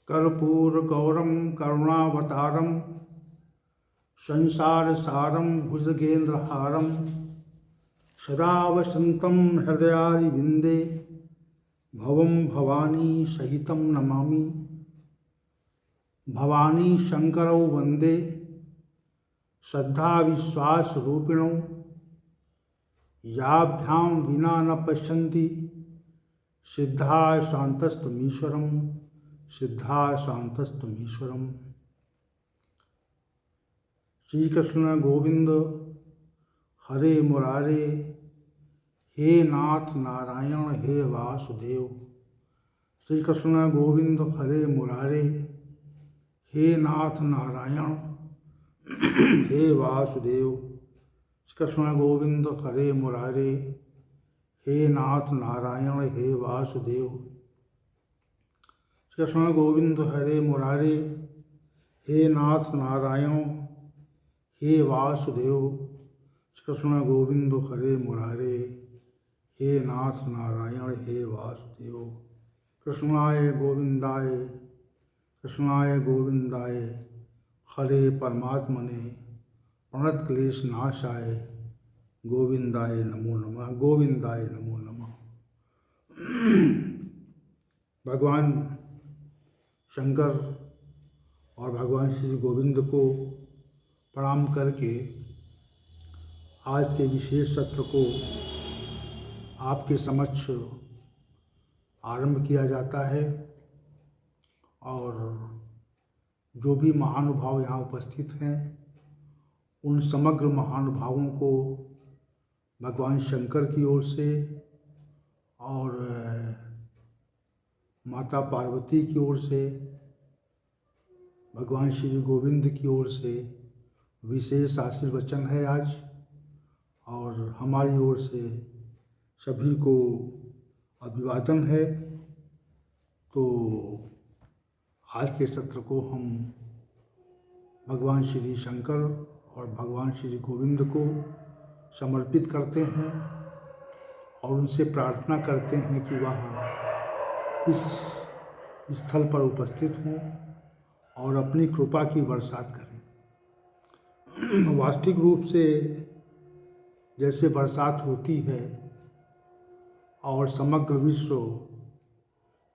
कर्पूरगौरं करुणावतारं संसारसारं भुजगेन्द्रहारं सदा वसन्तं हृदयारविन्दे भवं भवानी सहितं नमामि। भवानी शंकरौ वन्दे श्रद्धाविश्वासरूपिणौ याभ्यां विना न पश्यन्ति सिद्धाय शान्तस्तमीश्वरं सिद्धाय शान्तस्तमीश्वरम्। श्री कृष्ण गोविंद हरे मुरारे, हे नाथ नारायण हे वासुदेव। श्री कृष्ण गोविंद हरे मुरारे, हे नाथ नारायण हे वासुदेव। श्री कृष्ण गोविंद हरे मुरारे, हे नाथ नारायण हे वासुदेव। श्री कृष्ण गोविंद हरे मुरारे, हे नाथ नारायण हे वासुदेव। श्री कृष्ण गोविंद हरे मुरारे, हे नाथ नारायण हे वासुदेव। कृष्णाय गोविंदाय कृष्णाय गोविंदाय हरे परमात्मने प्रणत क्लेश नाशाय गोविंदाय नमो नमः। गोविंदाय नमो नमः। भगवान शंकर और भगवान श्री गोविंद को प्रणाम करके आज के विशेष सत्र को आपके समक्ष आरंभ किया जाता है। और जो भी महानुभाव यहाँ उपस्थित हैं उन समग्र महानुभावों को भगवान शंकर की ओर से और माता पार्वती की ओर से, भगवान श्री गोविंद की ओर से विशेष आशीर्वचन है आज। और हमारी ओर से सभी को अभिवादन है। तो आज के सत्र को हम भगवान श्री शंकर और भगवान श्री गोविंद को समर्पित करते हैं और उनसे प्रार्थना करते हैं कि वह इस स्थल पर उपस्थित हों और अपनी कृपा की बरसात करें। वास्तविक रूप से जैसे बरसात होती है और समग्र विश्व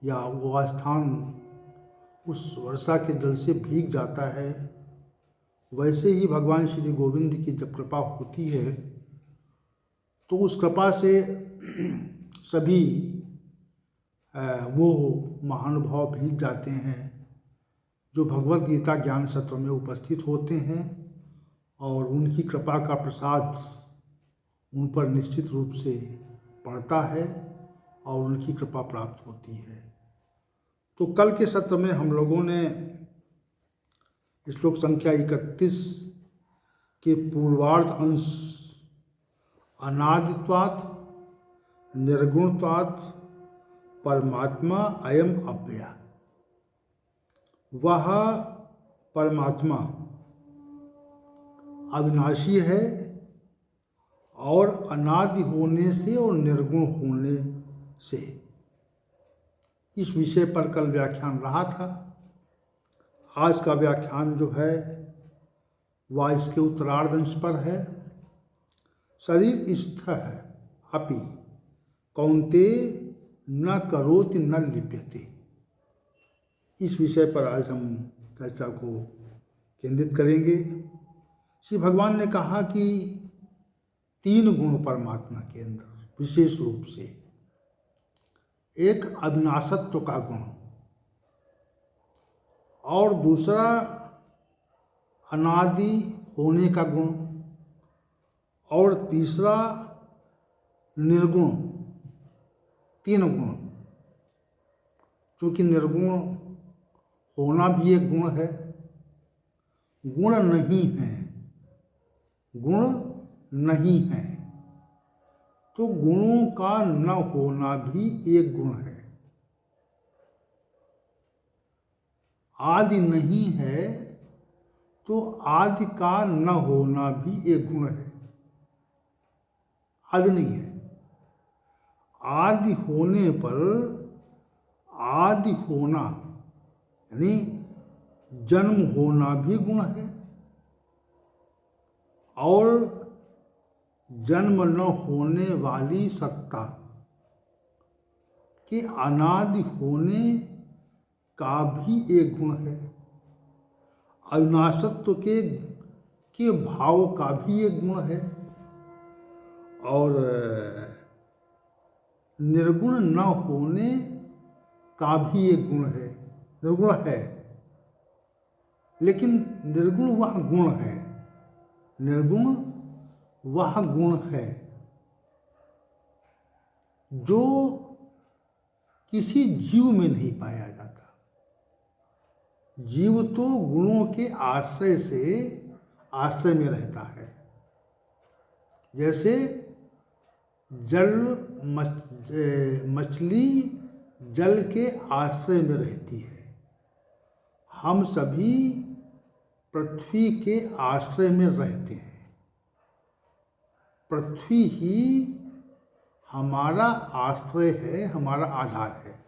या वह स्थान उस वर्षा के जल से भीग जाता है, वैसे ही भगवान श्री गोविंद की जब कृपा होती है तो उस कृपा से सभी वो महानुभाव भीग जाते हैं जो भगवत गीता ज्ञान सत्र में उपस्थित होते हैं और उनकी कृपा का प्रसाद उन पर निश्चित रूप से पड़ता है और उनकी कृपा प्राप्त होती है। तो कल के सत्र में हम लोगों ने श्लोक संख्या 31 के पूर्वार्ध अंश अनादित्वात् निर्गुणत्वात् परमात्मा अयम अव्यय, वह परमात्मा अविनाशी है और अनादि होने से और निर्गुण होने से, इस विषय पर कल व्याख्यान रहा था। आज का व्याख्यान जो है वह इसके उत्तरार्ध अंश पर है। शरीर स्थ है अपि कौन्ते न करोति न लिप्यते, इस विषय पर आज हम चर्चा को केंद्रित करेंगे। श्री भगवान ने कहा कि 3 गुण परमात्मा के अंदर विशेष रूप से, एक अविनाशत्व का गुण और दूसरा अनादि होने का गुण और तीसरा निर्गुण, 3 गुण। क्योंकि निर्गुण होना भी एक गुण है, गुण नहीं है, गुण नहीं है तो गुणों का न होना भी एक गुण है। आदि नहीं है तो आदि का न होना भी एक गुण है। आदि नहीं है, आदि होने पर आदि होना यानी जन्म होना भी गुण है और जन्म न होने वाली सत्ता के अनादि होने का भी एक गुण है। अविनाशत्व के भाव का भी एक गुण है और निर्गुण न होने का भी एक गुण है। निर्गुण है लेकिन निर्गुण वह गुण है, निर्गुण वह गुण है जो किसी जीव में नहीं पाया जाता। जीव तो गुणों के आश्रय में रहता है। जैसे मछली जल के आश्रय में रहती है, हम सभी पृथ्वी के आश्रय में रहते हैं। पृथ्वी ही हमारा आश्रय है, हमारा आधार है।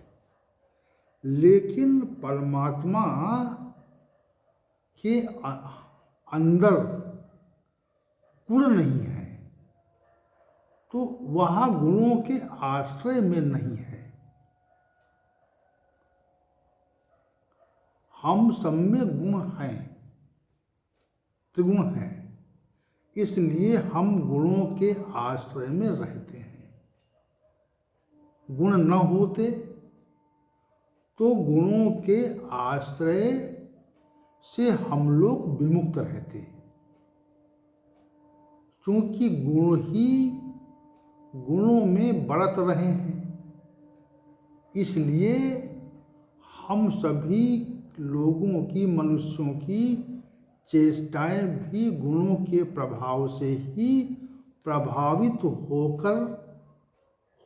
लेकिन परमात्मा के अंदर गुण नहीं है, तो वह गुणों के आश्रय में नहीं है। हम सब में गुण हैं, त्रिगुण हैं, इसलिए हम गुणों के आश्रय में रहते हैं। गुण न होते तो गुणों के आश्रय से हम लोग विमुक्त रहते। क्योंकि गुण ही गुणों में बरत रहे हैं, इसलिए हम सभी लोगों की, मनुष्यों की चेष्टाएं भी गुणों के प्रभाव से ही प्रभावित होकर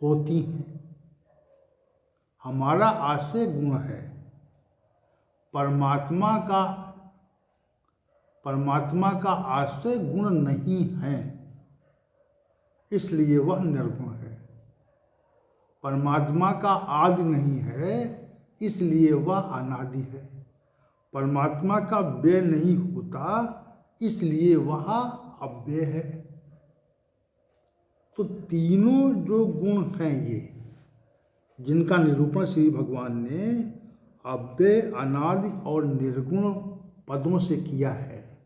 होती हैं। हमारा आश्रय गुण है। परमात्मा का आश्रय गुण नहीं है, इसलिए वह निर्गुण है। परमात्मा का आदि नहीं है, इसलिए वह अनादि है। परमात्मा का व्यय नहीं होता, इसलिए वह अव्यय है। तो तीनों जो गुण हैं ये, जिनका निरूपण श्री भगवान ने अव्यय, अनादि और निर्गुण पदों से किया है,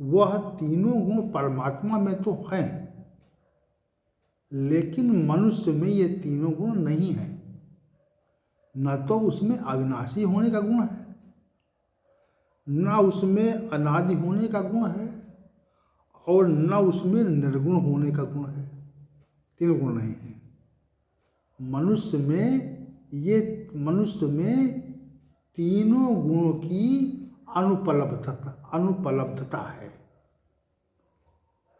वह तीनों गुण परमात्मा में तो हैं, लेकिन मनुष्य में ये तीनों गुण नहीं हैं। न तो उसमें अविनाशी होने का गुण है, न उसमें अनादि होने का गुण है, और न उसमें निर्गुण होने का गुण है। तीनों गुण नहीं है। मनुष्य में तीनों गुणों की अनुपलब्धता है।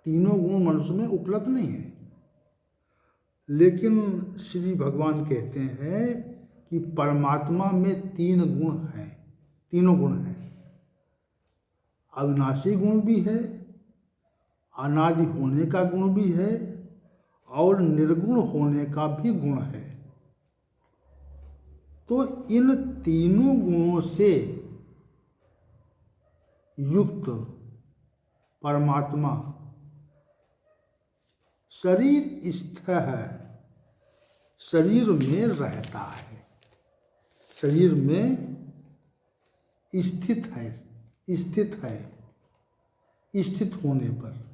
तीनों गुण मनुष्य में उपलब्ध नहीं है। लेकिन श्री भगवान कहते हैं कि परमात्मा में तीन गुण हैं, तीनों गुण हैं। अविनाशी गुण भी है, अनादि होने का गुण भी है, और निर्गुण होने का भी गुण है। तो इन तीनों गुणों से युक्त परमात्मा शरीर स्थित है, शरीर में रहता है, शरीर में स्थित है। स्थित होने पर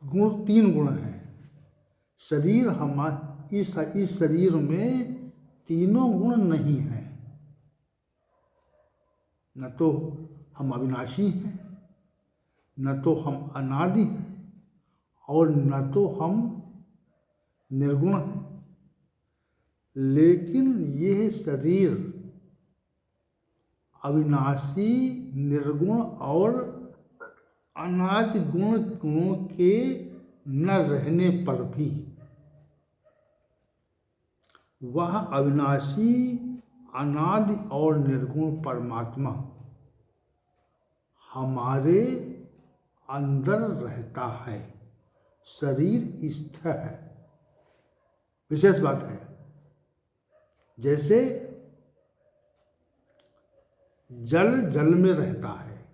गुण, तीन गुण हैं। शरीर इस शरीर में तीनों गुण नहीं हैं। न तो हम अविनाशी हैं, न तो हम अनादि हैं, और न तो हम निर्गुण हैं। लेकिन यह शरीर अविनाशी, निर्गुण और अनादि गुणों के न रहने पर भी वह अविनाशी, अनादि और निर्गुण परमात्मा हमारे अंदर रहता है, शरीर स्थित है। विशेष बात है, जैसे जल जल में रहता है,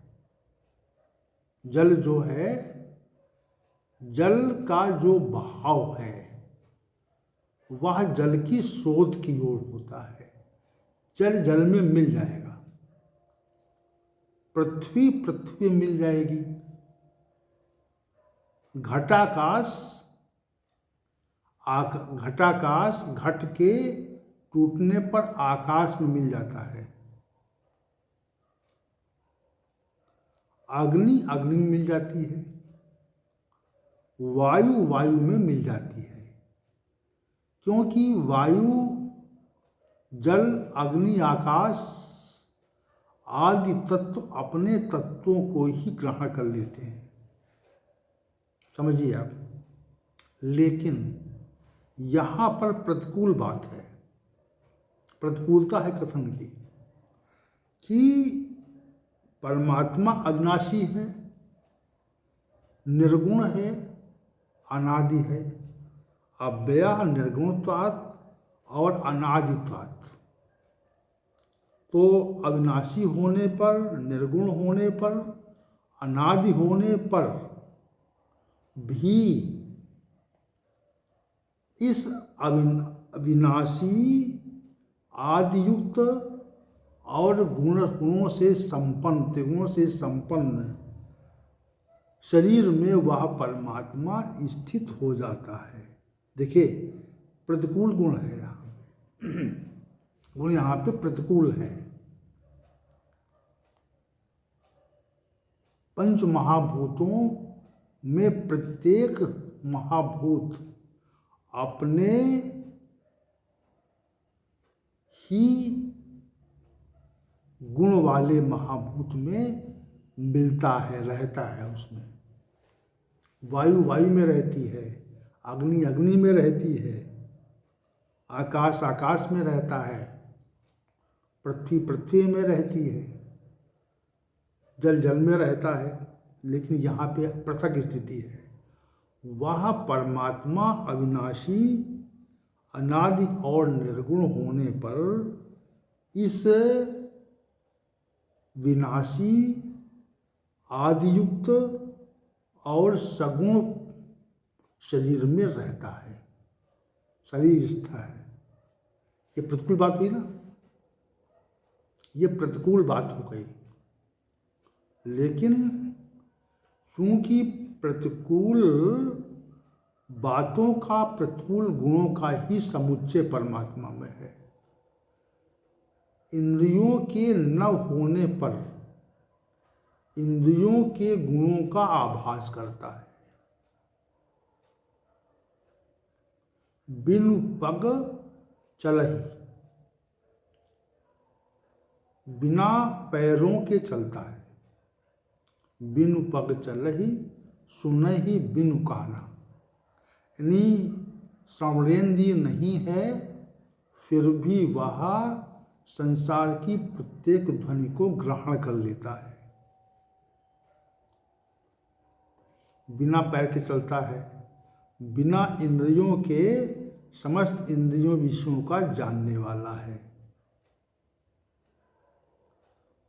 जल जो है, जल का जो बहाव है वह जल की स्रोत की ओर होता है। जल जल में मिल जाएगा, पृथ्वी पृथ्वी में मिल जाएगी, घटाकाश घटाकाश घट के टूटने पर आकाश में मिल जाता है, अग्नि अग्नि में मिल जाती है, वायु वायु में मिल जाती है। क्योंकि वायु, जल, अग्नि, आकाश आदि तत्व अपने तत्वों को ही ग्रहण कर लेते हैं, समझिए आप। लेकिन यहाँ पर प्रतिकूल बात है, प्रतिकूलता है कथन की कि परमात्मा अविनाशी है, निर्गुण है, अनादि है, अव्यय निर्गुणत्वात् और अनादित्वात्। तो अविनाशी होने पर, निर्गुण होने पर, अनादि होने पर भी इस अविनाशी आदियुक्त और गुणों से संपन्न, त्रिगुणों से संपन्न शरीर में वह परमात्मा स्थित हो जाता है। देखिए, प्रतिकूल गुण है यहाँ पे, गुण यहाँ पे प्रतिकूल है। पंच महाभूतों में प्रत्येक महाभूत अपने ही गुण वाले महाभूत में मिलता है, रहता है उसमें। वायु वायु में रहती है, अग्नि अग्नि में रहती है, आकाश आकाश में रहता है, पृथ्वी पृथ्वी में रहती है, जल जल में रहता है। लेकिन यहाँ पे पृथक स्थिति है। वह परमात्मा अविनाशी, अनादि और निर्गुण होने पर इस विनाशी, आदियुक्त और सगुण शरीर में रहता है, शरीर स्थित है। ये प्रतिकूल बात हुई ना, ये प्रतिकूल बात हो गई। लेकिन चूंकि प्रतिकूल बातों का, प्रतिकूल गुणों का ही समुच्चय परमात्मा में है, इंद्रियों के न होने पर इंद्रियों के गुणों का आभास करता है। बिनु पग चलहि, बिना पैरों के चलता है। बिनु पग चलहि सुनहि बिनु काना, यानी श्रवणेन्द्रिय नहीं है, फिर भी वह संसार की प्रत्येक ध्वनि को ग्रहण कर लेता है। बिना पैर के चलता है, बिना इंद्रियों के समस्त इंद्रियों विषयों का जानने वाला है,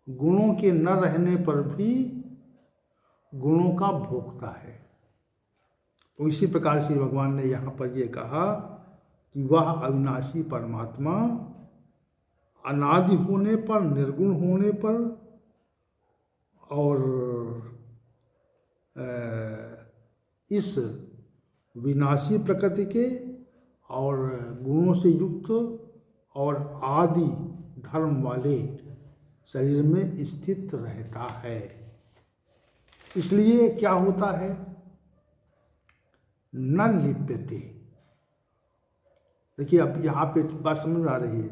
गुणों के न रहने पर भी गुणों का भोगता है। तो इसी प्रकार से भगवान ने यहाँ पर ये कहा कि वह अविनाशी परमात्मा अनादि होने पर, निर्गुण होने पर और इस विनाशी प्रकृति के और गुणों से युक्त और आदि धर्म वाले शरीर में स्थित रहता है। इसलिए क्या होता है, न लिप्यते। देखिए, अब यहाँ पे बात समझ में आ रही है,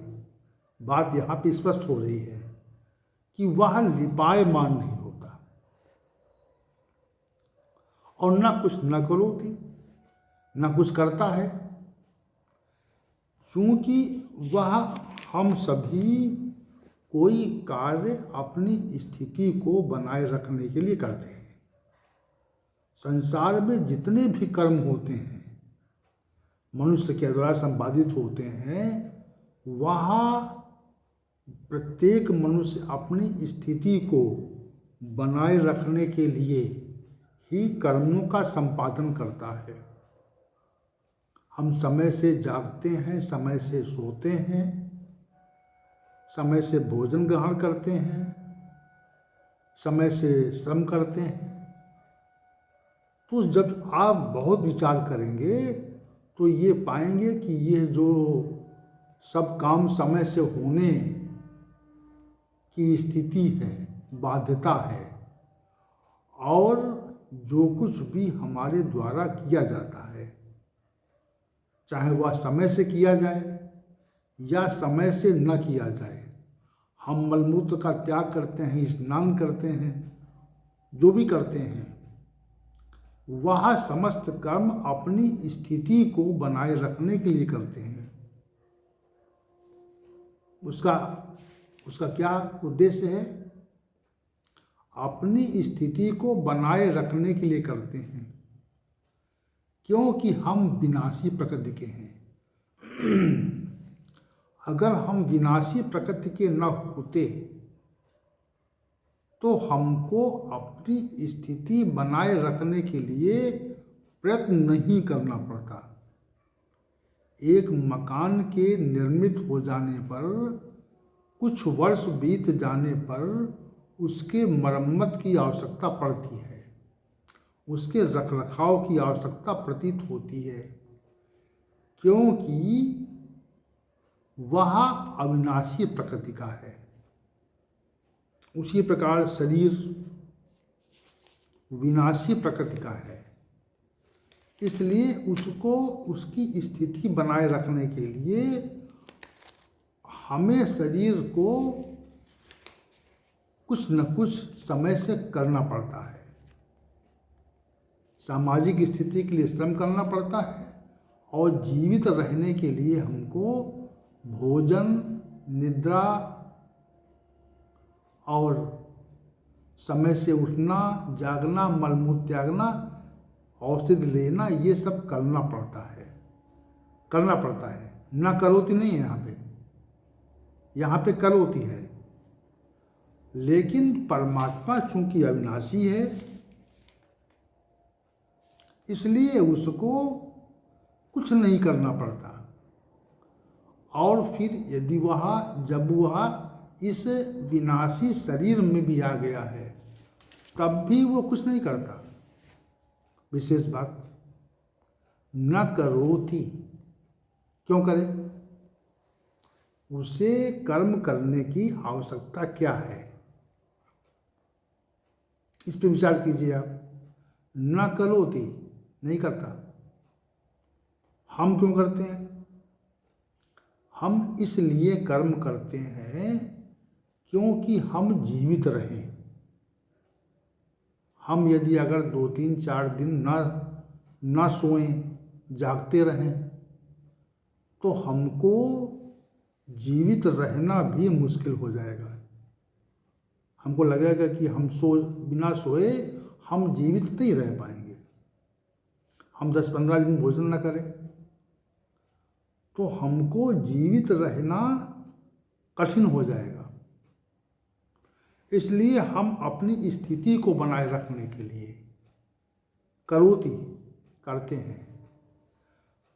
बात यहाँ पे स्पष्ट हो रही है कि वह लिपायमान नहीं होता और ना कुछ न करोति, ना कुछ करता है। चूंकि वह हम सभी कोई कार्य अपनी स्थिति को बनाए रखने के लिए करते हैं। संसार में जितने भी कर्म होते हैं, मनुष्य के द्वारा संपादित होते हैं, वहाँ प्रत्येक मनुष्य अपनी स्थिति को बनाए रखने के लिए ही कर्मों का संपादन करता है। हम समय से जागते हैं, समय से सोते हैं, समय से भोजन ग्रहण करते हैं, समय से श्रम करते हैं। तो जब आप बहुत विचार करेंगे तो ये पाएंगे कि ये जो सब काम समय से होने की स्थिति है, बाध्यता है, और जो कुछ भी हमारे द्वारा किया जाता है, चाहे वह समय से किया जाए या समय से न किया जाए, हम मलमूत्र का त्याग करते हैं, स्नान करते हैं, जो भी करते हैं, वह समस्त कर्म अपनी स्थिति को बनाए रखने के लिए करते हैं। उसका क्या उद्देश्य है? अपनी स्थिति को बनाए रखने के लिए करते हैं, क्योंकि हम विनाशी प्रकृति के हैं। अगर हम विनाशी प्रकृति के न होते तो हमको अपनी स्थिति बनाए रखने के लिए प्रयत्न नहीं करना पड़ता। एक मकान के निर्मित हो जाने पर, कुछ वर्ष बीत जाने पर उसके मरम्मत की आवश्यकता पड़ती है, उसके रखरखाव की आवश्यकता प्रतीत होती है, क्योंकि वह अविनाशी प्रकृति का है। उसी प्रकार शरीर विनाशी प्रकृति का है, इसलिए उसको उसकी स्थिति बनाए रखने के लिए हमें शरीर को कुछ न कुछ समय से करना पड़ता है। सामाजिक स्थिति के लिए श्रम करना पड़ता है, और जीवित रहने के लिए हमको भोजन, निद्रा और समय से उठना, जागना, मलमूत्र त्यागना, औषधि लेना, ये सब करना पड़ता है। ना करोती नहीं है यहाँ पे करोती है। लेकिन परमात्मा चूंकि अविनाशी है, इसलिए उसको कुछ नहीं करना पड़ता। और फिर यदि जब वह इस विनाशी शरीर में भी आ गया है, तब भी वो कुछ नहीं करता। विशेष बात, न करोति, क्यों करे? उसे कर्म करने की आवश्यकता क्या है, इस पे विचार कीजिए आप। न करोति, नहीं करता। हम क्यों करते हैं? हम इसलिए कर्म करते हैं क्योंकि हम जीवित रहें। हम यदि अगर 2-3-4 दिन न सोएं, जागते रहें, तो हमको जीवित रहना भी मुश्किल हो जाएगा। हमको लगेगा कि हम बिना सोए हम जीवित नहीं रह पाएंगे। हम 10-15 दिन भोजन न करें तो हमको जीवित रहना कठिन हो जाएगा। इसलिए हम अपनी स्थिति को बनाए रखने के लिए करोति, करते हैं।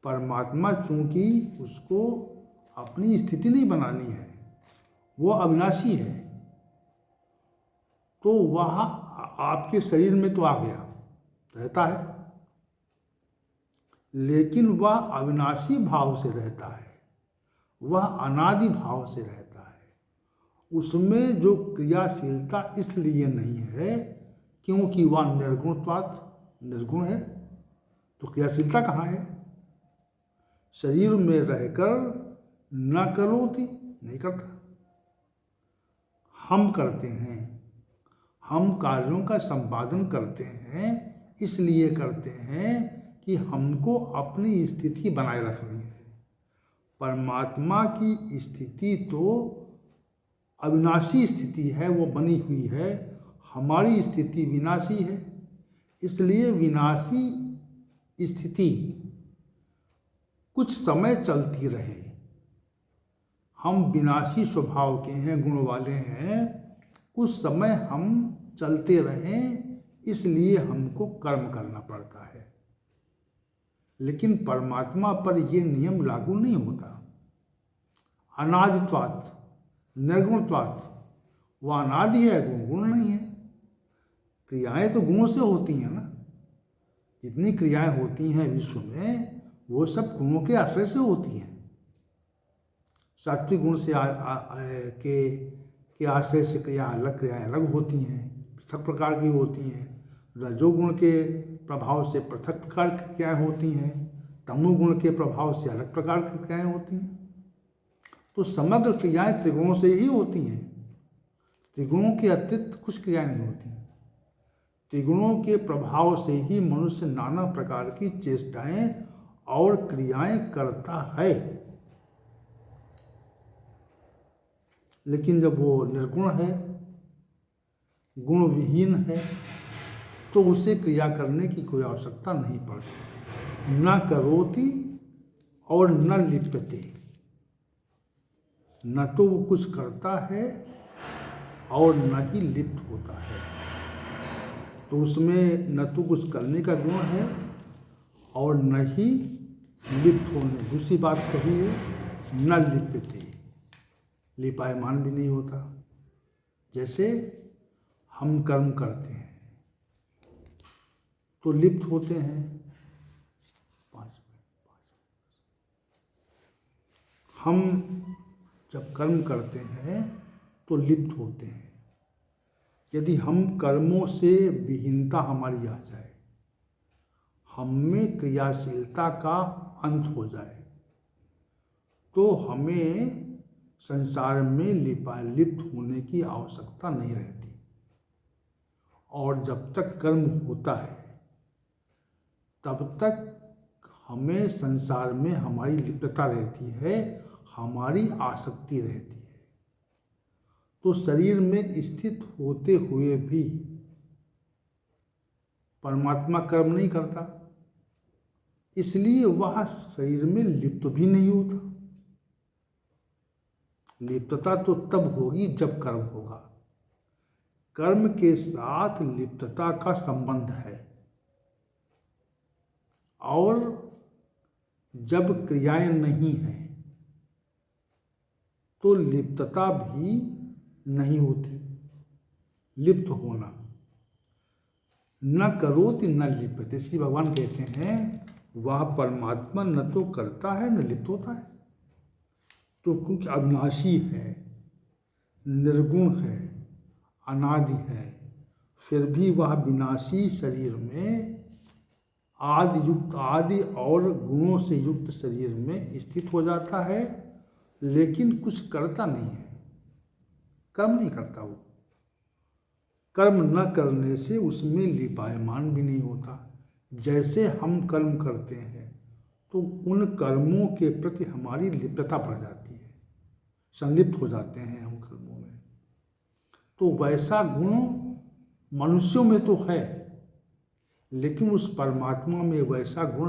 परमात्मा चूंकि उसको अपनी स्थिति नहीं बनानी है, वो अविनाशी है, तो वह आपके शरीर में तो आ गया, रहता है, लेकिन वह अविनाशी भाव से रहता है, वह अनादि भाव से रहता है। उसमें जो क्रियाशीलता इसलिए नहीं है क्योंकि वह निर्गुण है, तो क्रियाशीलता कहाँ है? शरीर में रहकर न करोति, नहीं करता। हम करते हैं, हम कार्यों का संपादन करते हैं, इसलिए करते हैं कि हमको अपनी स्थिति बनाए रखनी है। परमात्मा की स्थिति तो अविनाशी स्थिति है, वो बनी हुई है। हमारी स्थिति विनाशी है, इसलिए विनाशी स्थिति कुछ समय चलती रहे, हम विनाशी स्वभाव के हैं, गुण वाले हैं, कुछ समय हम चलते रहें, इसलिए हमको कर्म करना पड़ता है। लेकिन परमात्मा पर ये नियम लागू नहीं होता। अनादित्वात् निर्गुणत्वात्, वह अनादि है, गुण नहीं है। क्रियाएं तो गुणों से होती हैं ना, जितनी क्रियाएं होती हैं विश्व में वो सब गुणों के आश्रय से होती हैं। सात्विक गुण से के आश्रय से क्रियाएं अलग होती हैं, पृथक प्रकार की होती हैं। रजोगुण के प्रभाव से पृथक प्रकार की क्रियाएं होती हैं, तमोगुण के प्रभाव से अलग प्रकार की क्रियाएं होती हैं। तो समग्र क्रियाएं त्रिगुणों से ही होती हैं। त्रिगुणों के अतिरिक्त कुछ क्रियाएं नहीं होती। त्रिगुणों के प्रभाव से ही मनुष्य नाना प्रकार की चेष्टाएं और क्रियाएं करता है। लेकिन जब वो निर्गुण है, गुण विहीन है, तो उसे क्रिया करने की कोई आवश्यकता नहीं पड़ती। न करोति और न लिप्यते, न तो वो कुछ करता है और न ही लिप्त होता है। तो उसमें न तो कुछ करने का गुण है और न ही लिप्त होने। दूसरी बात कही है न लिप्यते, लिपायमान भी नहीं होता। जैसे हम कर्म करते हैं तो लिप्त होते हैं। 5 मिनट। हम जब कर्म करते हैं तो लिप्त होते हैं। यदि हम कर्मों से विहीनता हमारी आ जाए, हम में क्रियाशीलता का अंत हो जाए, तो हमें संसार में लिप्त होने की आवश्यकता नहीं रहती। और जब तक कर्म होता है तब तक हमें संसार में हमारी लिप्तता रहती है, हमारी आसक्ति रहती है। तो शरीर में स्थित होते हुए भी परमात्मा कर्म नहीं करता, इसलिए वह शरीर में लिप्त भी नहीं होता। लिप्तता तो तब होगी जब कर्म होगा। कर्म के साथ लिप्तता का संबंध है, और जब क्रियाएं नहीं हैं तो लिप्तता भी नहीं होती। लिप्त होना, न करोति न लिप्यते, श्री भगवान कहते हैं वह परमात्मा न तो करता है न लिप्त होता है। तो क्योंकि अविनाशी है, निर्गुण है, अनादि है, फिर भी वह विनाशी शरीर में आदि और गुणों से युक्त शरीर में स्थित हो जाता है, लेकिन कुछ करता नहीं है, कर्म नहीं करता। वो कर्म न करने से उसमें लिपायमान भी नहीं होता। जैसे हम कर्म करते हैं तो उन कर्मों के प्रति हमारी लिप्तता बढ़ जाती है, संलिप्त हो जाते हैं हम कर्मों में। तो वैसा गुण मनुष्यों में तो है, लेकिन उस परमात्मा में वैसा गुण